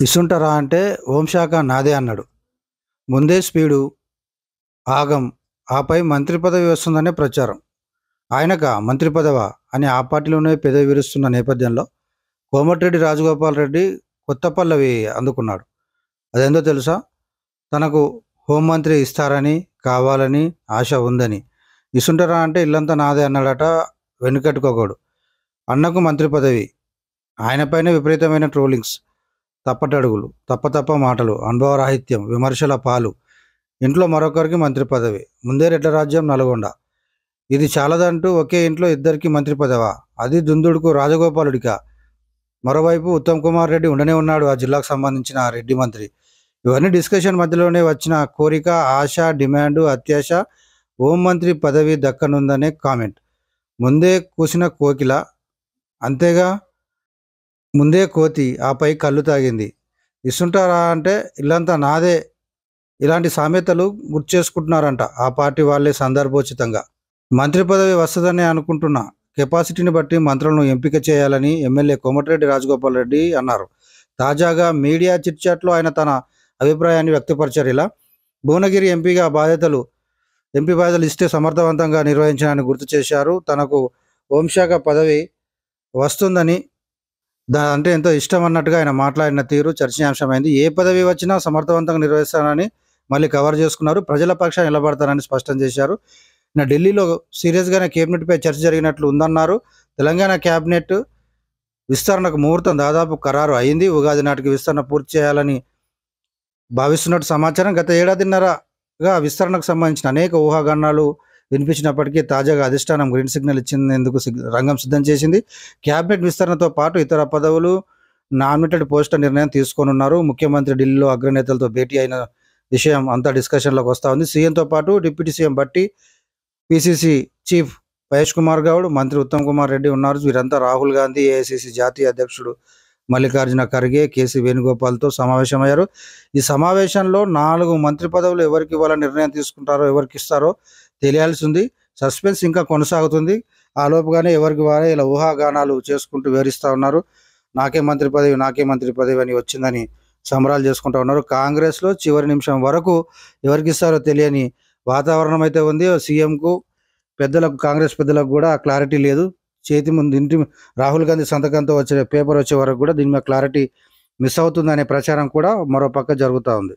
ఇసుంటరా అంటే హోంశాఖ నాదే అన్నాడు. ముందే స్పీడు, ఆగం, ఆపై మంత్రి పదవి వస్తుందనే ప్రచారం. ఆయనకా మంత్రి పదవా అని ఆ పార్టీలోనే పెదవి విరుస్తున్న నేపథ్యంలో కోమటిరెడ్డి రాజగోపాల్ రెడ్డి కొత్త పల్లవి అందుకున్నాడు. అదేందో తెలుసా? తనకు హోంమంత్రి ఇస్తారని, కావాలని ఆశ ఉందని. ఇసుంటరా అంటే ఇల్లంతా నాదే అన్నాడట వెనుకట్టుకోకూడు. అన్నకు మంత్రి పదవి, ఆయనపైనే విపరీతమైన ట్రోలింగ్స్, తప్పటడుగులు, తప్ప మాటలు, అనుభవరాహిత్యం, విమర్శల పాలు. ఇంట్లో మరొకరికి మంత్రి పదవి. ముందే రెడ్ల రాజ్యం నల్గొండ. ఇది చాలదంటూ ఒకే ఇంట్లో ఇద్దరికి మంత్రి పదవా? అది దుందుడుకు రాజగోపాలుడికా? మరోవైపు ఉత్తమ్ కుమార్ రెడ్డి ఉండనే ఉన్నాడు ఆ జిల్లాకు సంబంధించిన రెడ్డి మంత్రి. ఇవన్నీ డిస్కషన్ మధ్యలోనే వచ్చిన కోరిక, ఆశ, డిమాండు, అత్యాశ హోంమంత్రి పదవి దక్కనుందనే కామెంట్. ముందే కూసిన కోకిల, అంతేగా, ముందే కోతి ఆపై కళ్ళు తాగింది. ఇస్తుంటారా అంటే ఇల్లంతా నాదే. ఇలాంటి సామెతలు గుర్చేసుకుంటున్నారంట ఆ పార్టీ వాళ్ళే సందర్భోచితంగా. మంత్రి పదవి వస్తుందని అనుకుంటున్నా. కెపాసిటీని బట్టి మంత్రులను ఎంపిక చేయాలని ఎమ్మెల్యే కోమటిరెడ్డి రాజగోపాల్ రెడ్డి అన్నారు. తాజాగా మీడియా చిట్చాట్లో ఆయన తన అభిప్రాయాన్ని వ్యక్తపరిచారు. ఇలా భువనగిరి ఎంపీ బాధ్యతలు ఇస్తే సమర్థవంతంగా నిర్వహించాలని గుర్తు చేశారు. తనకు హోంశాఖ పదవి వస్తుందని అంటే ఎంతో ఇష్టం అన్నట్టుగా ఆయన మాట్లాడిన తీరు చర్చనీయాంశమైంది. ఏ పదవి వచ్చినా సమర్థవంతంగా నిర్వహిస్తానని మళ్ళీ కవర్ చేసుకున్నారు. ప్రజల పక్షాన నిలబడతారని స్పష్టం చేశారు. ఢిల్లీలో సీరియస్గానే కేబినెట్పై చర్చ జరిగినట్లు ఉందన్నారు. తెలంగాణ కేబినెట్ విస్తరణకు ముహూర్తం దాదాపు ఖరారు అయింది. ఉగాది నాటికి విస్తరణ పూర్తి చేయాలని భావిస్తున్నట్టు సమాచారం. గత ఏడాదిన్నరగా విస్తరణకు సంబంధించిన అనేక ఊహాగానాలు వినిపించినప్పటికీ తాజాగా అధిష్టానం గ్రీన్ సిగ్నల్ ఇచ్చేందుకు రంగం సిద్ధం చేసింది. క్యాబినెట్ విస్తరణతో పాటు ఇతర పదవులు నామినేటెడ్ పోస్టుల నిర్ణయం తీసుకోనున్నారు. ముఖ్యమంత్రి ఢిల్లీలో అగ్రనేతలతో భేటీ అయిన విషయం అంతా డిస్కషన్లోకి వస్తూ ఉంది. సీఎంతో పాటు deputy CM Bhatti, PCC chief Mahesh Kumar Goud, మంత్రి ఉత్తమ్ కుమార్ రెడ్డి ఉన్నారు. వీరంతా రాహుల్ గాంధీ, ఏఐసిసి జాతీయ అధ్యక్షుడు మల్లికార్జున ఖర్గే, కేసీ వేణుగోపాల్తో సమావేశమయ్యారు. ఈ సమావేశంలో 4 మంత్రి పదవులు ఎవరికి ఇవ్వాలని నిర్ణయం తీసుకుంటారో, ఎవరికి ఇస్తారో తెలియాల్సి ఉంది. సస్పెన్స్ ఇంకా కొనసాగుతుంది. ఆ లోపుగానే ఎవరికి వారే ఇలా ఊహాగానాలు చేసుకుంటూ వివరిస్తూ ఉన్నారు. నాకే మంత్రి పదవి అని వచ్చిందని సంబరాలు చేసుకుంటూ ఉన్నారు. కాంగ్రెస్లో చివరి నిమిషం వరకు ఎవరికి ఇస్తారో తెలియని వాతావరణం అయితే ఉంది. సీఎంకు కాంగ్రెస్ పెద్దలకు కూడా క్లారిటీ లేదు. చేతి ముందు రాహుల్ గాంధీ సంతకంతో వచ్చే పేపర్ వచ్చే వరకు కూడా దీని మీద క్లారిటీ మిస్ అవుతుందనే ప్రచారం కూడా మరో పక్క జరుగుతూ ఉంది.